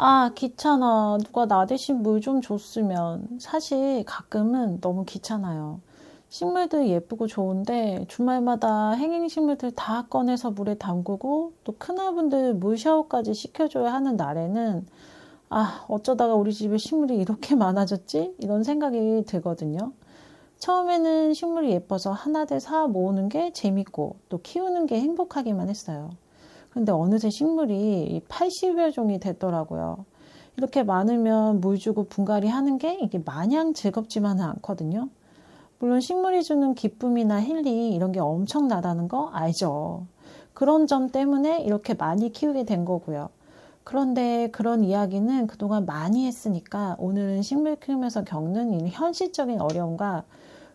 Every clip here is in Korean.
아, 귀찮아. 누가 나 대신 물 좀 줬으면. 사실 가끔은 너무 귀찮아요. 식물들 예쁘고 좋은데 주말마다 행행식물들 다 꺼내서 물에 담그고 또 큰아분들 물 샤워까지 시켜줘야 하는 날에는 아, 어쩌다가 우리 집에 식물이 이렇게 많아졌지? 이런 생각이 들거든요. 처음에는 식물이 예뻐서 하나둘 사 모으는 게 재밌고 또 키우는 게 행복하기만 했어요. 근데 어느새 식물이 80여 종이 됐더라고요. 이렇게 많으면 물 주고 분갈이 하는 게 이게 마냥 즐겁지만은 않거든요. 물론 식물이 주는 기쁨이나 힐링 이런 게 엄청나다는 거 알죠. 그런 점 때문에 이렇게 많이 키우게 된 거고요. 그런데 그런 이야기는 그동안 많이 했으니까 오늘은 식물 키우면서 겪는 이 현실적인 어려움과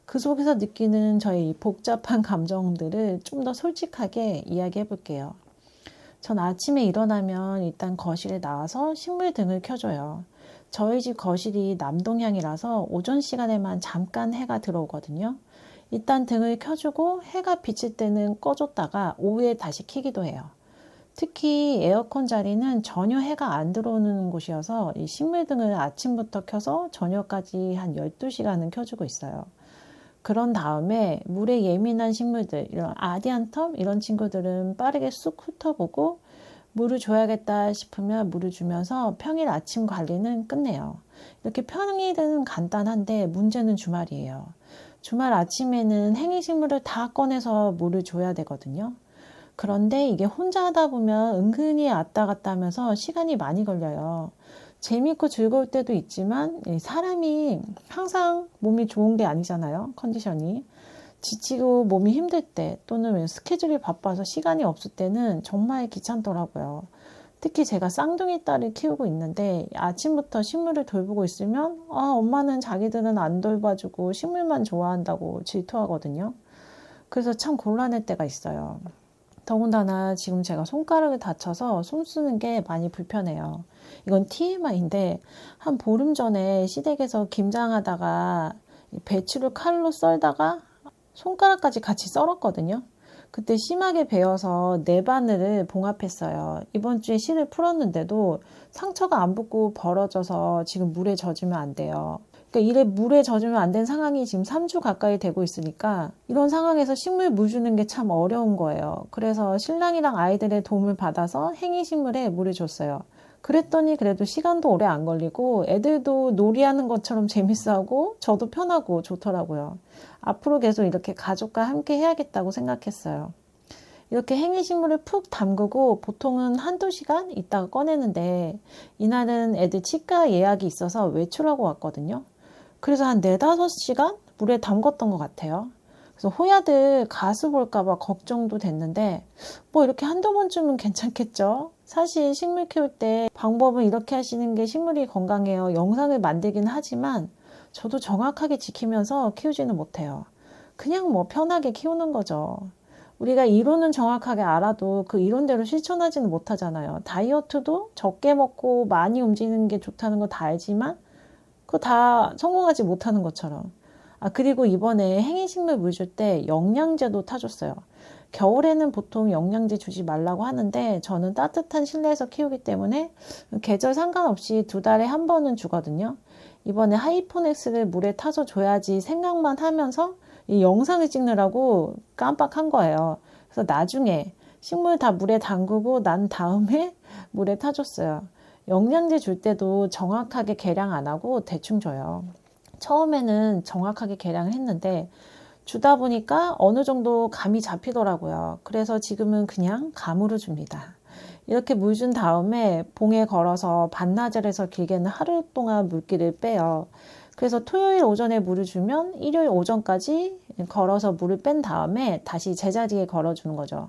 그 속에서 느끼는 저의 이 복잡한 감정들을 좀 더 솔직하게 이야기해 볼게요. 전 아침에 일어나면 일단 거실에 나와서 식물 등을 켜줘요. 저희 집 거실이 남동향이라서 오전 시간에만 잠깐 해가 들어오거든요. 일단 등을 켜주고 해가 비칠 때는 꺼줬다가 오후에 다시 켜기도 해요. 특히 에어컨 자리는 전혀 해가 안 들어오는 곳이어서 이 식물 등을 아침부터 켜서 저녁까지 한 12시간은 켜주고 있어요. 그런 다음에 물에 예민한 식물들, 이런 아디안텀 이런 친구들은 빠르게 쑥 훑어보고 물을 줘야겠다 싶으면 물을 주면서 평일 아침 관리는 끝내요. 이렇게 평일은 간단한데 문제는 주말이에요. 주말 아침에는 행이식물을 다 꺼내서 물을 줘야 되거든요. 그런데 이게 혼자 하다 보면 은근히 왔다 갔다 하면서 시간이 많이 걸려요. 재밌고 즐거울 때도 있지만 사람이 항상 몸이 좋은 게 아니잖아요. 컨디션이. 지치고 몸이 힘들 때 또는 스케줄이 바빠서 시간이 없을 때는 정말 귀찮더라고요. 특히 제가 쌍둥이 딸을 키우고 있는데 아침부터 식물을 돌보고 있으면 엄마는 자기들은 안 돌봐주고 식물만 좋아한다고 질투하거든요. 그래서 참 곤란할 때가 있어요. 더군다나 지금 제가 손가락을 다쳐서 손 쓰는 게 많이 불편해요. 이건 TMI인데 한 보름 전에 시댁에서 김장하다가 배추를 칼로 썰다가 손가락까지 같이 썰었거든요. 그때 심하게 베어서 네 바늘을 봉합했어요. 이번 주에 실을 풀었는데도 상처가 안 붓고 벌어져서 지금 물에 젖으면 안 돼요. 그러니까 이래 물에 젖으면 안 된 상황이 지금 3주 가까이 되고 있으니까 이런 상황에서 식물 물 주는 게 참 어려운 거예요. 그래서 신랑이랑 아이들의 도움을 받아서 행이식물에 물을 줬어요. 그랬더니 그래도 시간도 오래 안 걸리고 애들도 놀이하는 것처럼 재밌어하고 저도 편하고 좋더라고요. 앞으로 계속 이렇게 가족과 함께 해야겠다고 생각했어요. 이렇게 행이식물을 푹 담그고 보통은 한두 시간 있다가 꺼내는데 이날은 애들 치과 예약이 있어서 외출하고 왔거든요. 그래서 한 4~5시간 물에 담궜던 것 같아요. 그래서 호야들 가수 볼까봐 걱정도 됐는데 뭐 이렇게 한두 번쯤은 괜찮겠죠? 사실 식물 키울 때 방법은 이렇게 하시는 게 식물이 건강해요. 영상을 만들긴 하지만 저도 정확하게 지키면서 키우지는 못해요. 그냥 뭐 편하게 키우는 거죠. 우리가 이론은 정확하게 알아도 그 이론대로 실천하지는 못하잖아요. 다이어트도 적게 먹고 많이 움직이는 게 좋다는 거 다 알지만 그거 다 성공하지 못하는 것처럼. 그리고 이번에 행이식물 물 줄 때 영양제도 타줬어요. 겨울에는 보통 영양제 주지 말라고 하는데 저는 따뜻한 실내에서 키우기 때문에 계절 상관없이 2달에 한 번은 주거든요. 이번에 하이포넥스를 물에 타서 줘야지 생각만 하면서 이 영상을 찍느라고 깜빡한 거예요. 그래서 나중에 식물 다 물에 담그고 난 다음에 물에 타줬어요. 영양제 줄 때도 정확하게 계량 안 하고 대충 줘요. 처음에는 정확하게 계량을 했는데 주다 보니까 어느 정도 감이 잡히더라고요. 그래서 지금은 그냥 감으로 줍니다. 이렇게 물 준 다음에 봉에 걸어서 반나절에서 길게는 하루 동안 물기를 빼요. 그래서 토요일 오전에 물을 주면 일요일 오전까지 걸어서 물을 뺀 다음에 다시 제자리에 걸어주는 거죠.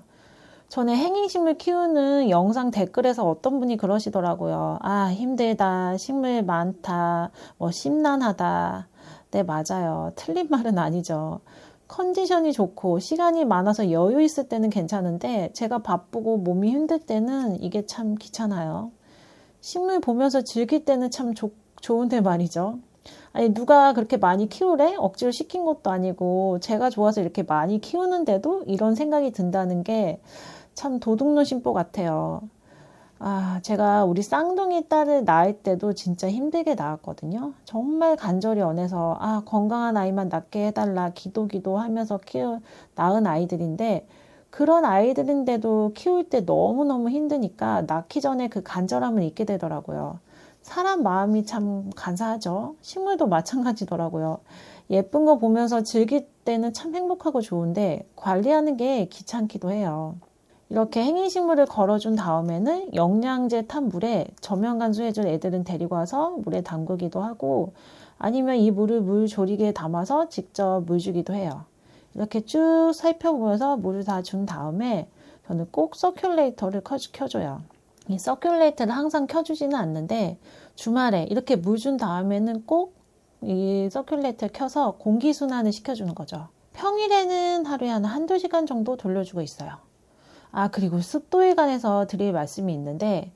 전에 행잉식물 키우는 영상 댓글에서 어떤 분이 그러시더라고요. 힘들다, 식물 많다, 심란하다. 네, 맞아요. 틀린 말은 아니죠. 컨디션이 좋고 시간이 많아서 여유 있을 때는 괜찮은데 제가 바쁘고 몸이 힘들 때는 이게 참 귀찮아요. 식물 보면서 즐길 때는 참 좋은데 말이죠. 아니, 누가 그렇게 많이 키우래? 억지로 시킨 것도 아니고 제가 좋아서 이렇게 많이 키우는데도 이런 생각이 든다는 게 참 도둑놈 심보 같아요. 제가 우리 쌍둥이 딸을 낳을 때도 진짜 힘들게 낳았거든요. 정말 간절히 원해서, 건강한 아이만 낳게 해달라, 기도 하면서 낳은 아이들인데, 그런 아이들인데도 키울 때 너무너무 힘드니까 낳기 전에 그 간절함을 잊게 되더라고요. 사람 마음이 참 간사하죠. 식물도 마찬가지더라고요. 예쁜 거 보면서 즐길 때는 참 행복하고 좋은데 관리하는 게 귀찮기도 해요. 이렇게 행인식물을 걸어준 다음에는 영양제 탄 물에 저면간수해줄 애들은 데리고 와서 물에 담그기도 하고, 아니면 이 물을 물조리개에 담아서 직접 물 주기도 해요. 이렇게 쭉 살펴보면서 물을 다 준 다음에 저는 꼭 서큘레이터를 켜줘요. 이 서큘레이터를 항상 켜주지는 않는데 주말에 이렇게 물 준 다음에는 꼭 이 서큘레이터를 켜서 공기순환을 시켜주는 거죠. 평일에는 하루에 한두 시간 정도 돌려주고 있어요. 그리고 습도에 관해서 드릴 말씀이 있는데,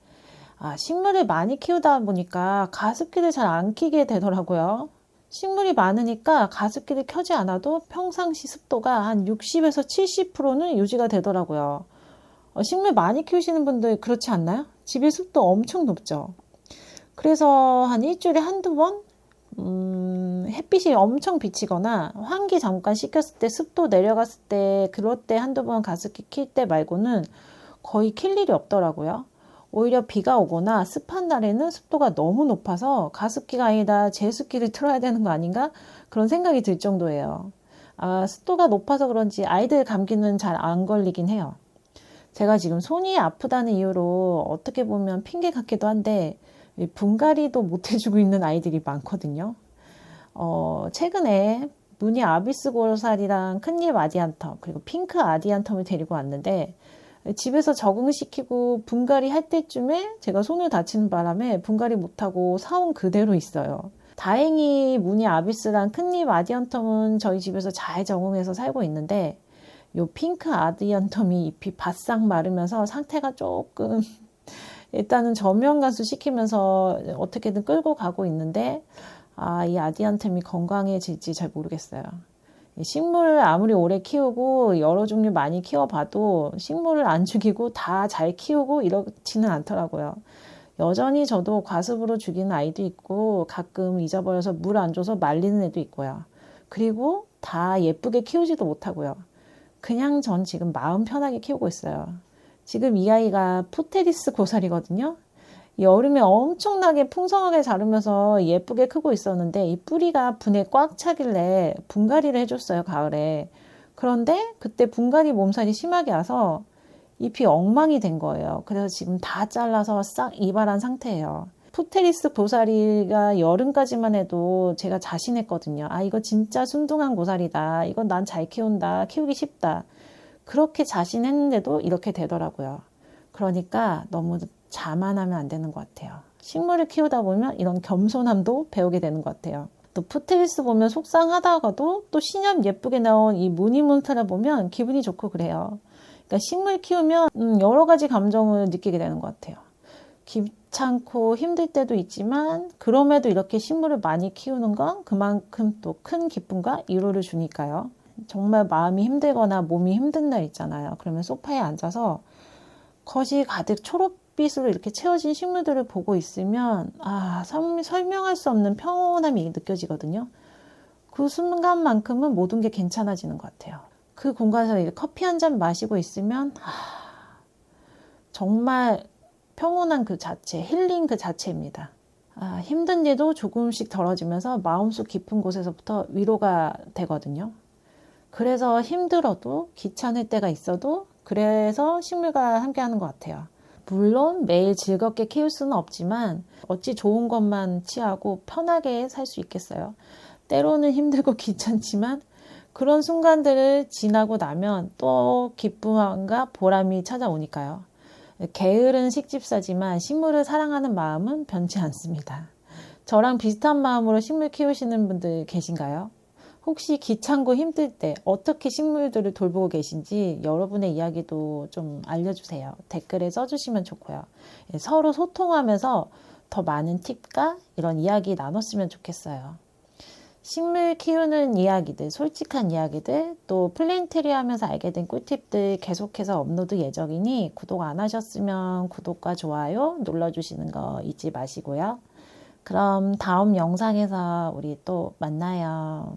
식물을 많이 키우다 보니까 가습기를 잘 안 켜게 되더라고요. 식물이 많으니까 가습기를 켜지 않아도 평상시 습도가 한 60에서 70%는 유지가 되더라고요. 식물 많이 키우시는 분들 그렇지 않나요? 집의 습도 엄청 높죠. 그래서 한 일주일에 한두 번 햇빛이 엄청 비치거나 환기 잠깐 시켰을 때 습도 내려갔을 때 그럴 때 한두 번 가습기 킬 때 말고는 거의 킬 일이 없더라고요. 오히려 비가 오거나 습한 날에는 습도가 너무 높아서 가습기가 아니라 제습기를 틀어야 되는 거 아닌가? 그런 생각이 들 정도예요. 습도가 높아서 그런지 아이들 감기는 잘 안 걸리긴 해요. 제가 지금 손이 아프다는 이유로 어떻게 보면 핑계 같기도 한데 분갈이도 못 해주고 있는 아이들이 많거든요. 최근에 무늬 아비스 고사리랑 큰잎 아디안텀 그리고 핑크 아디안텀을 데리고 왔는데 집에서 적응시키고 분갈이 할 때쯤에 제가 손을 다치는 바람에 분갈이 못하고 사온 그대로 있어요. 다행히 무늬 아비스랑 큰잎 아디안텀은 저희 집에서 잘 적응해서 살고 있는데 요 핑크 아디안텀이 잎이 바싹 마르면서 상태가 조금 일단은 저면간수 시키면서 어떻게든 끌고 가고 있는데 이 아디안텀이 건강해질지 잘 모르겠어요. 식물을 아무리 오래 키우고 여러 종류 많이 키워봐도 식물을 안 죽이고 다 잘 키우고 이렇지는 않더라고요. 여전히 저도 과습으로 죽이는 아이도 있고 가끔 잊어버려서 물 안 줘서 말리는 애도 있고요. 그리고 다 예쁘게 키우지도 못하고요. 그냥 전 지금 마음 편하게 키우고 있어요. 지금 이 아이가 푸테리스 고사리거든요. 여름에 엄청나게 풍성하게 자르면서 예쁘게 크고 있었는데 이 뿌리가 분에 꽉 차길래 분갈이를 해줬어요, 가을에. 그런데 그때 분갈이 몸살이 심하게 와서 잎이 엉망이 된 거예요. 그래서 지금 다 잘라서 싹 이발한 상태예요. 푸테리스 고사리가 여름까지만 해도 제가 자신했거든요. 이거 진짜 순둥한 고사리다. 이건 난 잘 키운다. 키우기 쉽다. 그렇게 자신했는데도 이렇게 되더라고요. 그러니까 너무 자만하면 안 되는 것 같아요. 식물을 키우다 보면 이런 겸손함도 배우게 되는 것 같아요. 또 푸테리스 보면 속상하다가도 또 신엽 예쁘게 나온 이 무늬몬스테라 보면 기분이 좋고 그래요. 그러니까 식물 키우면 여러 가지 감정을 느끼게 되는 것 같아요. 귀찮고 힘들 때도 있지만 그럼에도 이렇게 식물을 많이 키우는 건 그만큼 또 큰 기쁨과 위로를 주니까요. 정말 마음이 힘들거나 몸이 힘든 날 있잖아요. 그러면 소파에 앉아서 겉이 가득 초록빛으로 이렇게 채워진 식물들을 보고 있으면 설명할 수 없는 평온함이 느껴지거든요. 그 순간만큼은 모든 게 괜찮아지는 것 같아요. 그 공간에서 커피 한 잔 마시고 있으면 정말 평온한 그 자체, 힐링 그 자체입니다. 힘든 일도 조금씩 덜어지면서 마음속 깊은 곳에서부터 위로가 되거든요. 그래서 힘들어도 귀찮을 때가 있어도 그래서 식물과 함께 하는 것 같아요. 물론 매일 즐겁게 키울 수는 없지만 어찌 좋은 것만 취하고 편하게 살 수 있겠어요. 때로는 힘들고 귀찮지만 그런 순간들을 지나고 나면 또 기쁨과 보람이 찾아오니까요. 게으른 식집사지만 식물을 사랑하는 마음은 변치 않습니다. 저랑 비슷한 마음으로 식물 키우시는 분들 계신가요? 혹시 귀찮고 힘들 때 어떻게 식물들을 돌보고 계신지 여러분의 이야기도 좀 알려주세요. 댓글에 써주시면 좋고요. 서로 소통하면서 더 많은 팁과 이런 이야기 나눴으면 좋겠어요. 식물 키우는 이야기들, 솔직한 이야기들, 또 플랜트리 하면서 알게 된 꿀팁들 계속해서 업로드 예정이니 구독 안 하셨으면 구독과 좋아요 눌러주시는 거 잊지 마시고요. 그럼 다음 영상에서 우리 또 만나요.